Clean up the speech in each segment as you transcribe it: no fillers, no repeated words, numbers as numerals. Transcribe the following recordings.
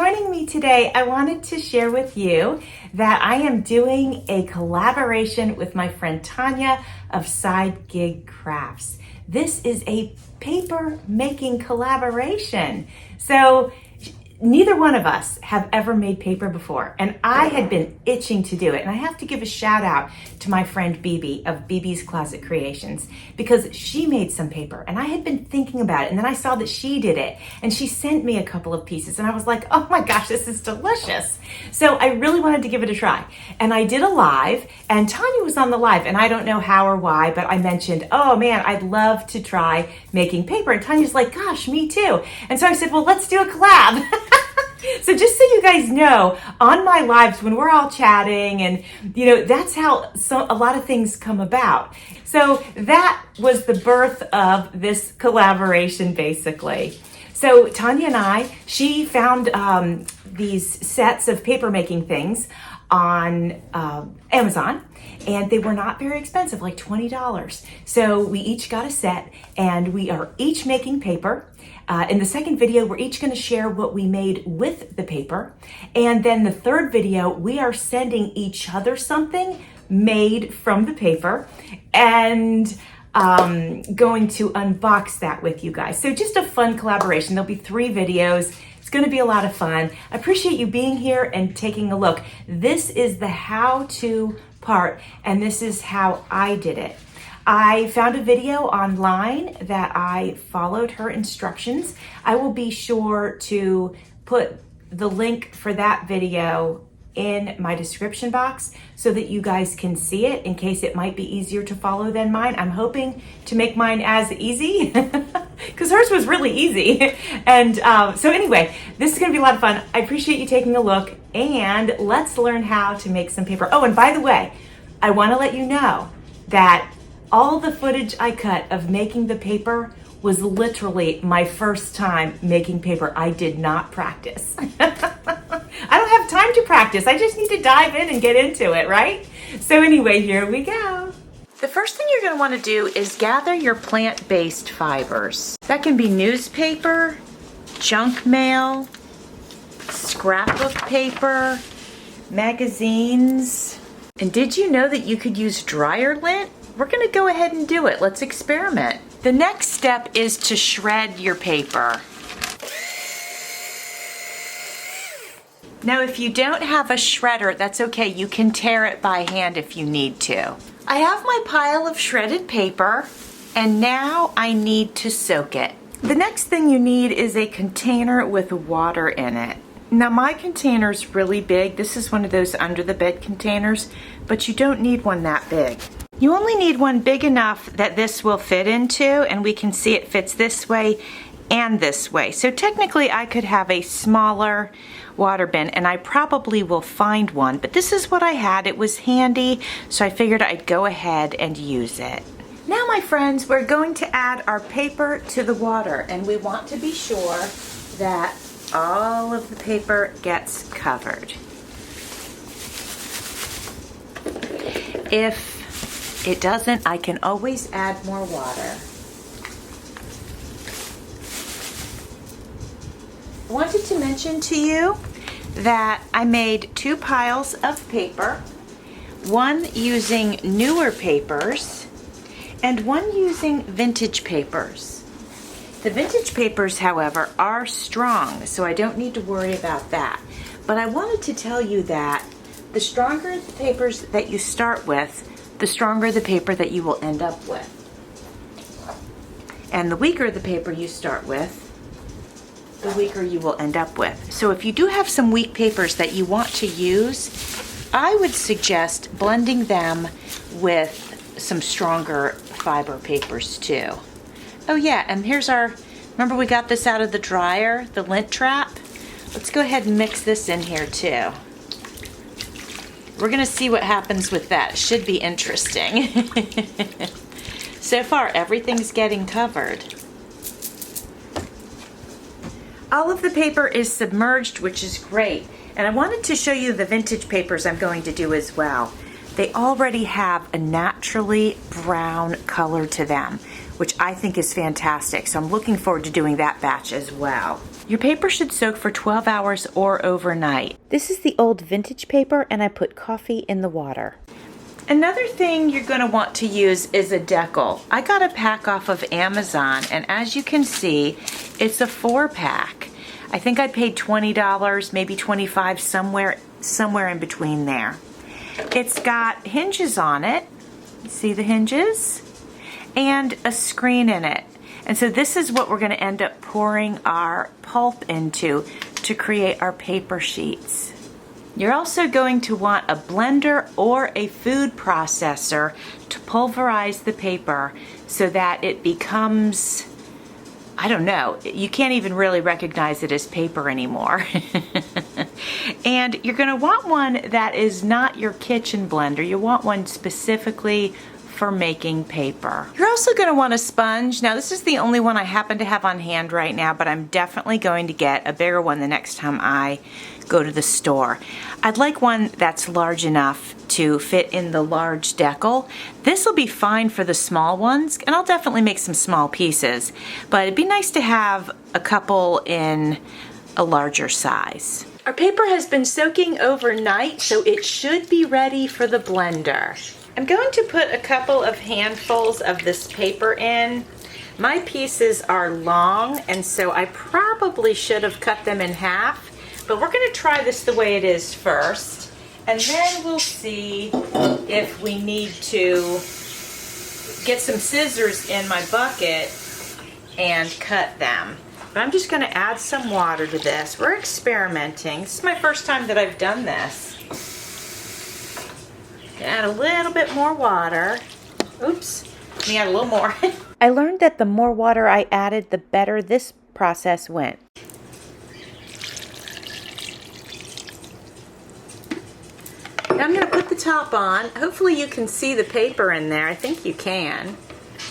joining me today. I wanted to share with you that I am doing a collaboration with my friend Tanya of Side Gig Crafts. This is a paper making collaboration. So neither one of us have ever made paper before, and I had been itching to do it. And I have to give a shout out to my friend Bibi of Bibi's Closet Creations, because she made some paper and I had been thinking about it, and then I saw that she did it and she sent me a couple of pieces and I was like, oh my gosh, this is delicious. So I really wanted to give it a try, and I did a live, and Tanya was on the live, and I don't know how or why, but I mentioned, oh man, I'd love to try making paper, and Tanya's like, gosh, me too. And so I said, well, let's do a collab. So just so you guys know, on my lives when we're all chatting, and that's how a lot of things come about. So that was the birth of this collaboration, basically. So Tanya and she found these sets of paper making things on Amazon, and they were not very expensive, like $20. So we each got a set, and we are each making paper. In the second video, we're each going to share what we made with the paper. And then the third video, we are sending each other something made from the paper, and going to unbox that with you guys. So just a fun collaboration. There'll be 3 videos. It's going to be a lot of fun. I appreciate you being here and taking a look. This is the how-to part, and this is how I did it. I found a video online that I followed her instructions. I will be sure to put the link for that video in my description box so that you guys can see it, in case it might be easier to follow than mine. I'm hoping to make mine as easy because hers was really easy. And so anyway, this is going to be a lot of fun. I appreciate you taking a look, and let's learn how to make some paper. Oh, and by the way, I want to let you know that all the footage I cut of making the paper was literally my first time making paper. I did not practice. I don't have time to practice. I just need to dive in and get into it, right? So anyway, here we go. The first thing you're going to want to do is gather your plant-based fibers. That can be newspaper, junk mail, scrapbook paper, magazines. And did you know that you could use dryer lint? We're going to go ahead and do it. Let's experiment. The next step is to shred your paper. Now, if you don't have a shredder, that's okay. You can tear it by hand if you need to. I have my pile of shredded paper, and now I need to soak it. The next thing you need is a container with water in it. Now, my container's really big. This is one of those under the bed containers, but you don't need one that big. You only need one big enough that this will fit into, and we can see it fits this way and this way. So technically I could have a smaller water bin, and I probably will find one, but this is what I had. It was handy, so I figured I'd go ahead and use it. Now, my friends, we're going to add our paper to the water, and we want to be sure that all of the paper gets covered. If it doesn't, I can always add more water. I wanted to mention to you that I made 2 piles of paper, one using newer papers and one using vintage papers. The vintage papers, however, are strong, so I don't need to worry about that. But I wanted to tell you that the stronger the papers that you start with, the stronger the paper that you will end up with. And the weaker the paper you start with, the weaker you will end up with. So if you do have some weak papers that you want to use, I would suggest blending them with some stronger fiber papers too. Oh yeah, and here's our, remember we got this out of the dryer, the lint trap? Let's go ahead and mix this in here too. We're gonna see what happens with that. Should be interesting. So far, everything's getting covered. All of the paper is submerged, which is great. And I wanted to show you the vintage papers I'm going to do as well. They already have a naturally brown color to them, which I think is fantastic. So I'm looking forward to doing that batch as well. Your paper should soak for 12 hours or overnight. This is the old vintage paper, and I put coffee in the water. Another thing you're going to want to use is a decal. I got a pack off of Amazon, and as you can see, it's a 4-pack. I think I paid $20, maybe $25, somewhere in between there. It's got hinges on it. See the hinges? And a screen in it. And so this is what we're going to end up pouring our pulp into to create our paper sheets. You're also going to want a blender or a food processor to pulverize the paper so that it becomes, I don't know, you can't even really recognize it as paper anymore. And you're going to want one that is not your kitchen blender. You want one specifically for making paper. You're also going to want a sponge. Now this is the only one I happen to have on hand right now, but I'm definitely going to get a bigger one the next time I go to the store. I'd like one that's large enough to fit in the large decal. This will be fine for the small ones, and I'll definitely make some small pieces, but it'd be nice to have a couple in a larger size. Our paper has been soaking overnight, so it should be ready for the blender. I'm going to put a couple of handfuls of this paper in. My pieces are long, and so I probably should have cut them in half, but we're going to try this the way it is first, and then we'll see if we need to get some scissors in my bucket and cut them. But I'm just going to add some water to this. We're experimenting. This is my first time that I've done this. Add a little bit more water. Oops, let me add a little more. I learned that the more water I added, the better this process went. Now I'm going to put the top on. Hopefully you can see the paper in there. I think you can.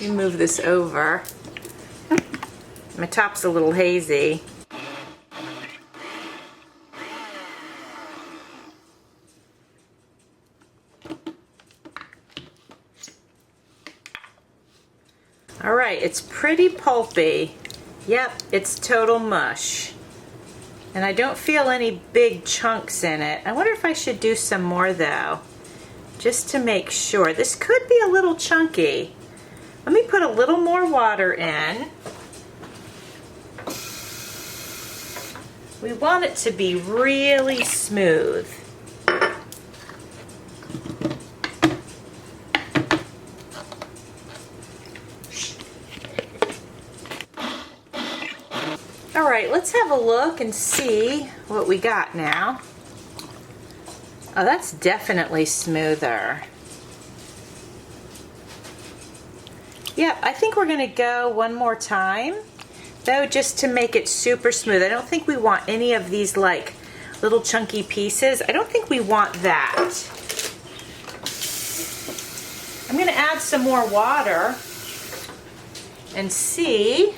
Let me move this over. My top's a little hazy. All right, it's pretty pulpy. Yep, it's total mush. And I don't feel any big chunks in it. I wonder if I should do some more though, just to make sure. This could be a little chunky. Let me put a little more water in. We want it to be really smooth. All right, let's have a look and see what we got now. Oh, that's definitely smoother. Yep, I think we're gonna go one more time, though, just to make it super smooth. I don't think we want any of these like little chunky pieces. I don't think we want that. I'm gonna add some more water and see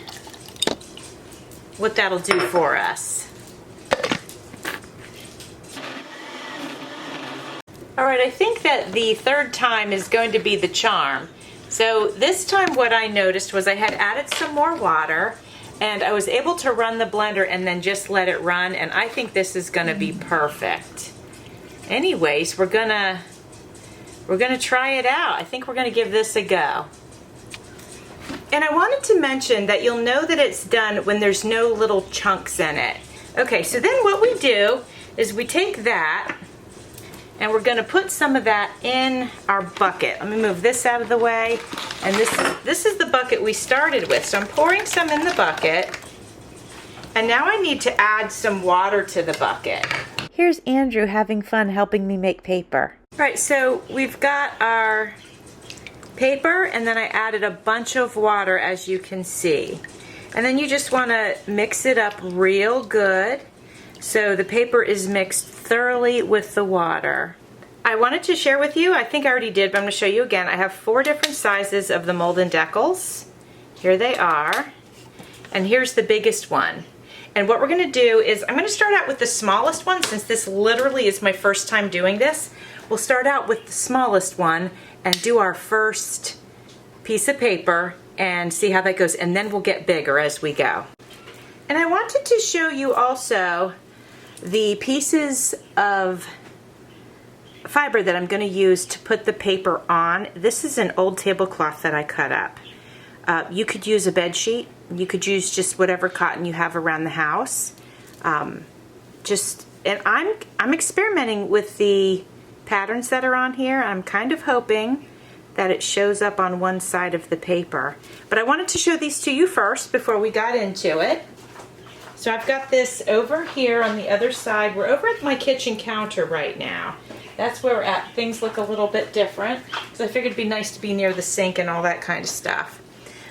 what that'll do for us. All right, I think that the third time is going to be the charm. So this time what I noticed was I had added some more water, and I was able to run the blender and then just let it run, and I think this is gonna be perfect. Anyways, we're gonna try it out. I think we're gonna give this a go. And I wanted to mention that you'll know that it's done when there's no little chunks in it. Okay, so then what we do is we take that and we're gonna put some of that in our bucket. Let me move this out of the way. And this is the bucket we started with. So I'm pouring some in the bucket. And now I need to add some water to the bucket. Here's Andrew having fun helping me make paper. All right, so we've got our paper, and then I added a bunch of water, as you can see. And then you just want to mix it up real good so the paper is mixed thoroughly with the water. I wanted to share with you, I think I already did, but I'm going to show you again. I have 4 different sizes of the mold and decals. Here they are. And here's the biggest one. And what we're going to do is, I'm going to start out with the smallest one, since this literally is my first time doing this. We'll start out with the smallest one and do our first piece of paper and see how that goes, and then we'll get bigger as we go. And I wanted to show you also the pieces of fiber that I'm going to use to put the paper on. This is an old tablecloth that I cut up. You could use a bed sheet. You could use just whatever cotton you have around the house. And I'm experimenting with the patterns that are on here. I'm kind of hoping that it shows up on one side of the paper. But I wanted to show these to you first before we got into it. So I've got this over here on the other side. We're over at my kitchen counter right now. That's where we're at. Things look a little bit different. So I figured it'd be nice to be near the sink and all that kind of stuff.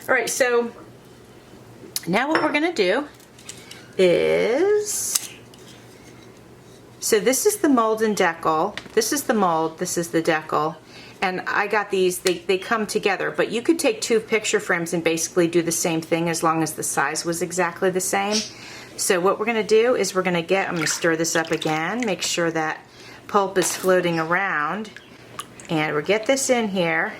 All right, so now what we're gonna do is, so this is the mold and decal. This is the mold, this is the decal. And I got these, they come together, but you could take two picture frames and basically do the same thing as long as the size was exactly the same. So what we're gonna do is I'm gonna stir this up again, make sure that pulp is floating around, and we'll get this in here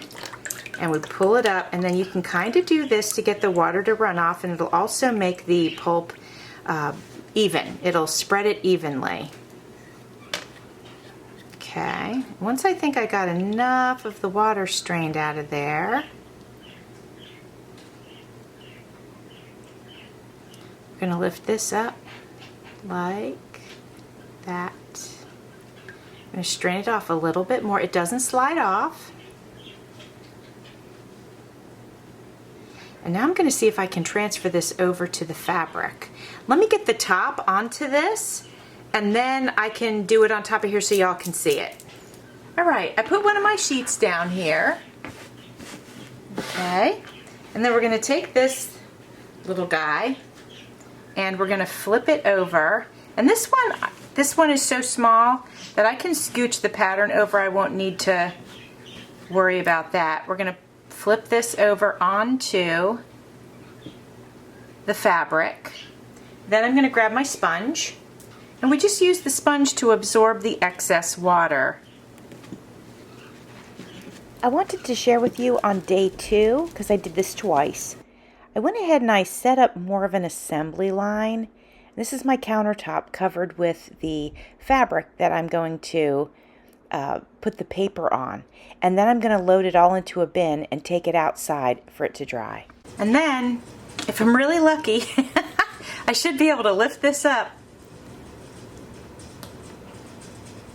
and we pull it up, and then you can kind of do this to get the water to run off, and it'll also make the pulp even. It'll spread it evenly. Okay, once I think I got enough of the water strained out of there, I'm going to lift this up like that. I'm going to strain it off a little bit more. It doesn't slide off. And now I'm going to see if I can transfer this over to the fabric. Let me get the top onto this, and then I can do it on top of here so y'all can see it. All right, I put one of my sheets down here. Okay, and then we're going to take this little guy and we're going to flip it over. And this one is so small that I can scooch the pattern over. I won't need to worry about that. We're going to flip this over onto the fabric. Then I'm going to grab my sponge, and we just use the sponge to absorb the excess water. I wanted to share with you on day 2, because I did this twice. I went ahead and I set up more of an assembly line. This is my countertop covered with the fabric that I'm going to put the paper on. And then I'm going to load it all into a bin and take it outside for it to dry. And then, if I'm really lucky, I should be able to lift this up.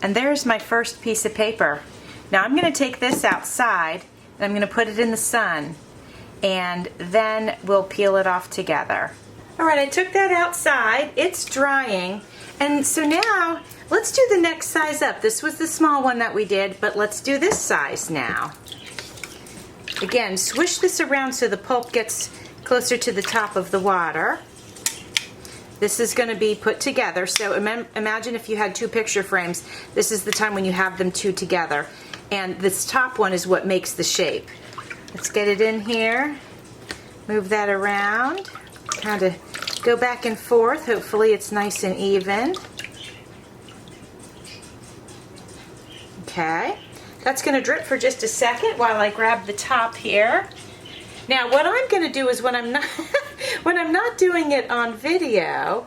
And there's my first piece of paper. Now I'm going to take this outside and I'm going to put it in the sun, and then we'll peel it off together. All right, I took that outside. It's drying. And so now let's do the next size up. This was the small one that we did, but let's do this size now. Again, swish this around so the pulp gets closer to the top of the water. This is going to be put together. So imagine if you had two picture frames. This is the time when you have them two together. And this top one is what makes the shape. Let's get it in here. Move that around. Kind of go back and forth. Hopefully it's nice and even. Okay. That's going to drip for just a second while I grab the top here. Now what I'm going to do is when I'm not doing it on video,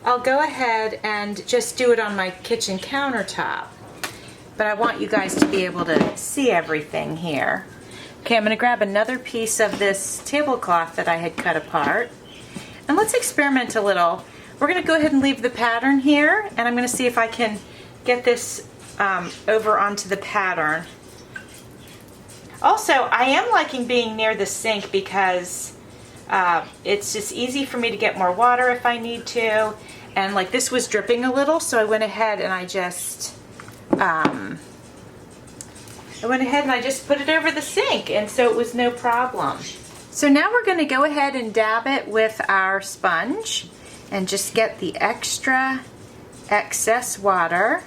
I'll go ahead and just do it on my kitchen countertop. But I want you guys to be able to see everything here. Okay, I'm going to grab another piece of this tablecloth that I had cut apart. And let's experiment a little. We're going to go ahead and leave the pattern here, and I'm going to see if I can get this over onto the pattern. Also, I am liking being near the sink because it's just easy for me to get more water if I need to. And like this was dripping a little, so I went ahead and I just put it over the sink, and so it was no problem. So now we're going to go ahead and dab it with our sponge and just get the excess water.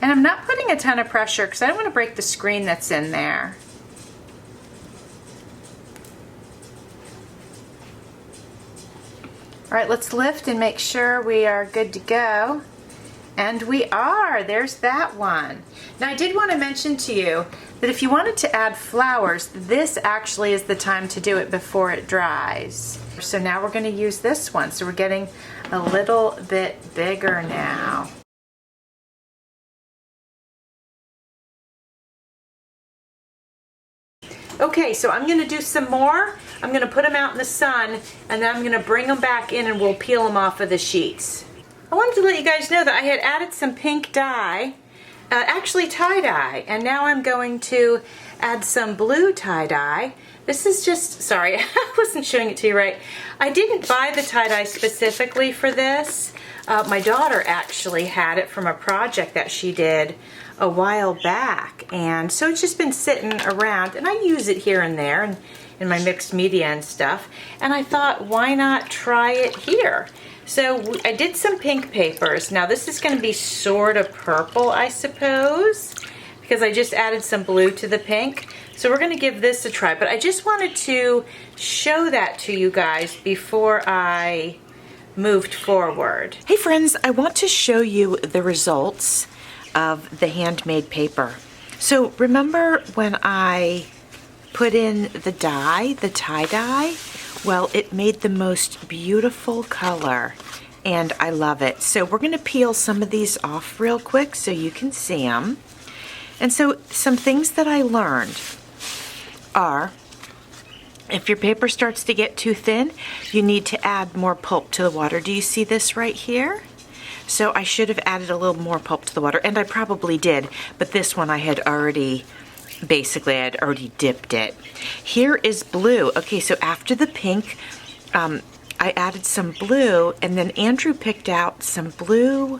And I'm not putting a ton of pressure because I don't want to break the screen that's in there. All right, let's lift and make sure we are good to go. And we are. There's that one. Now I did want to mention to you that if you wanted to add flowers, this actually is the time to do it before it dries. So now we're going to use this one. So we're getting a little bit bigger now. Okay, so I'm going to do some more. I'm going to put them out in the sun, and then I'm going to bring them back in and we'll peel them off of the sheets. I wanted to let you guys know that I had added some pink dye, actually tie-dye, and now I'm going to add some blue tie-dye. This is just, sorry, I wasn't showing it to you right. I didn't buy the tie-dye specifically for this. My daughter actually had it from a project that she did a while back, and so it's just been sitting around, and I use it here and there and in my mixed media and stuff, and I thought, why not try it here? So I did some pink papers. Now this is going to be sort of purple, I suppose, because I just added some blue to the pink. So we're going to give this a try, but I just wanted to show that to you guys before I moved forward. Hey friends, I want to show you the results of the handmade paper. So remember when I put in the dye, the tie-dye? Well, it made the most beautiful color, and I love it. So we're going to peel some of these off real quick so you can see them. And so some things that I learned are, if your paper starts to get too thin, you need to add more pulp to the water. Do you see this right here? So I should have added a little more pulp to the water, and I probably did, but this one I had already, basically I had already dipped it. Here is blue. Okay, so after the pink, I added some blue, and then Andrew picked out some blue,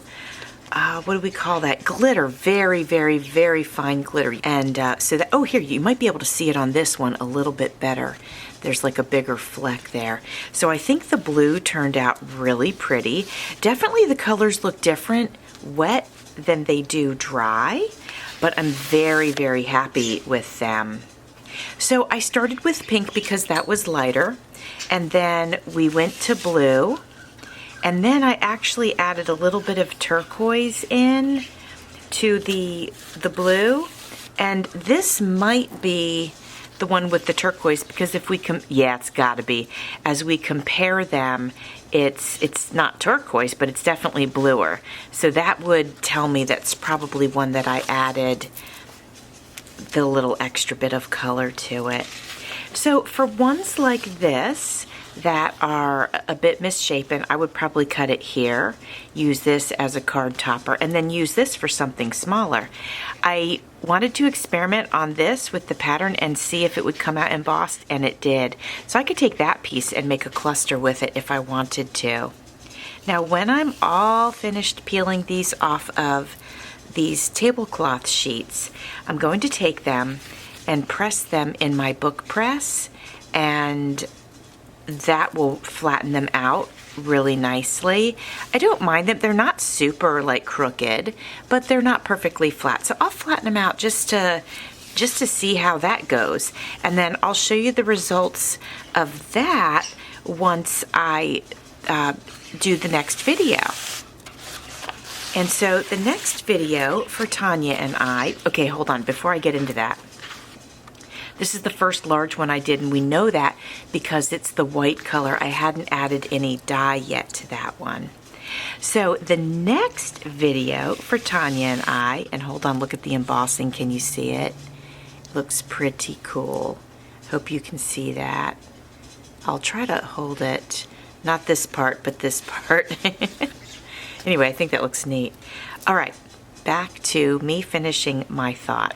what do we call that? Glitter, very, very, very fine glitter. And so that, oh, here, you might be able to see it on this one a little bit better. There's like a bigger fleck there. So I think the blue turned out really pretty. Definitely the colors look different wet than they do dry, but I'm very, very happy with them. So I started with pink because that was lighter, and then we went to blue, and then I actually added a little bit of turquoise in to the blue, and this might be the one with the turquoise, because if we yeah, it's gotta be. As we compare them, it's not turquoise, but it's definitely bluer. So that would tell me that's probably one that I added the little extra bit of color to it. So for ones like this that are a bit misshapen, I would probably cut it here, use this as a card topper, and then use this for something smaller. I wanted to experiment on this with the pattern and see if it would come out embossed, and it did. So I could take that piece and make a cluster with it if I wanted to. Now when I'm all finished peeling these off of these tablecloth sheets, I'm going to take them and press them in my book press, and that will flatten them out really nicely. I don't mind them. They're not super like crooked, but they're not perfectly flat. So I'll flatten them out just to see how that goes. And then I'll show you the results of that once I do the next video. And so the next video for Tanya and I, okay, hold on, before I get into that. This is the first large one I did, and we know that because it's the white color. I hadn't added any dye yet to that one. So the next video for Tanya and I, and hold on, look at the embossing. Can you see it? It looks pretty cool. Hope you can see that. I'll try to hold it, not this part, but this part. Anyway, I think that looks neat. All right, back to me finishing my thought.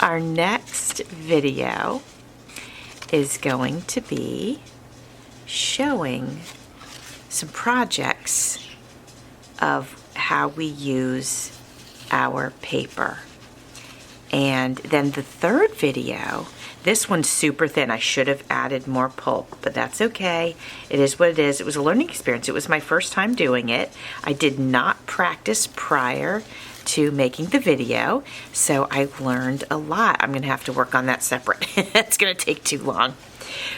Our next video is going to be showing some projects of how we use our paper. And then the third video, this one's super thin. I should have added more pulp, but that's okay. It is what it is. It was a learning experience. It was my first time doing it. I did not practice prior to making the video, so I've learned a lot. I'm gonna have to work on that separate. It's gonna take too long.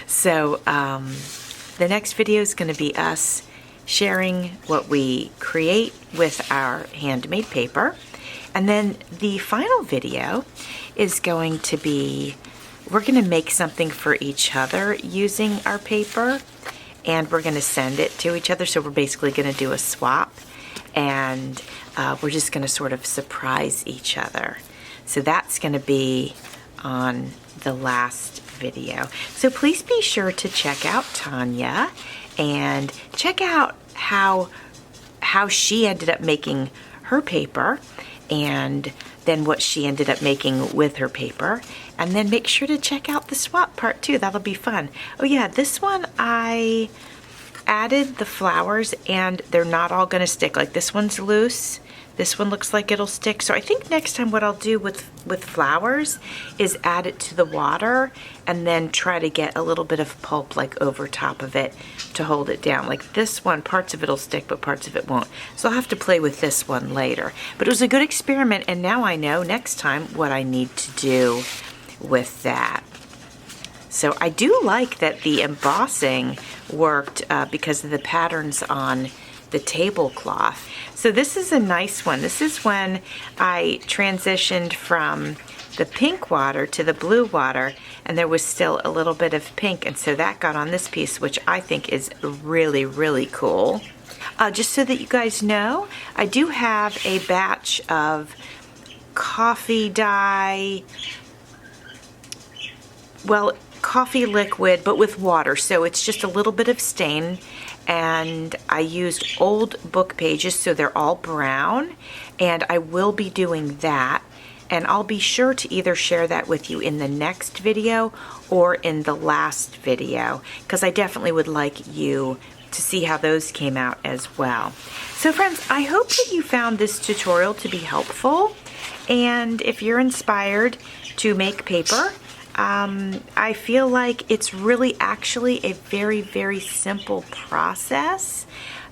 So the next video is gonna be us sharing what we create with our handmade paper. And then the final video is going to be we're gonna make something for each other using our paper, and we're gonna send it to each other. So we're basically gonna do a swap, and we're just gonna sort of surprise each other. So that's gonna be on the last video. So please be sure to check out Tanya and check out how she ended up making her paper, and then what she ended up making with her paper. And then make sure to check out the swap part too. That'll be fun. Oh yeah, this one I added the flowers and they're not all gonna stick. Like this one's loose. This one looks like it'll stick. So I think next time what I'll do with flowers is add it to the water and then try to get a little bit of pulp like over top of it to hold it down. Like this one, parts of it'll stick, but parts of it won't. So I'll have to play with this one later. But it was a good experiment, and now I know next time what I need to do with that. So I do like that the embossing worked because of the patterns on the tablecloth. So this is a nice one. This is when I transitioned from the pink water to the blue water, and there was still a little bit of pink, and so that got on this piece, which I think is really, really cool. Just so that you guys know, I do have a batch of coffee dye, well, coffee liquid, but with water, so it's just a little bit of stain. And I used old book pages, so they're all brown, and I will be doing that, and I'll be sure to either share that with you in the next video or in the last video, because I definitely would like you to see how those came out as well. So friends, I hope that you found this tutorial to be helpful, and if you're inspired to make paper, I feel like it's really actually a very, very simple process,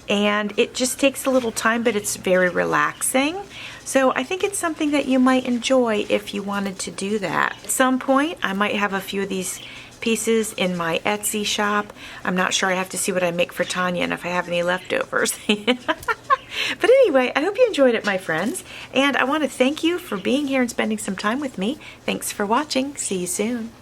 and it just takes a little time, but it's very relaxing. So I think it's something that you might enjoy if you wanted to do that. At some point, I might have a few of these pieces in my Etsy shop. I'm not sure. I have to see what I make for Tanya and if I have any leftovers. But anyway, I hope you enjoyed it, my friends. And I want to thank you for being here and spending some time with me. Thanks for watching. See you soon.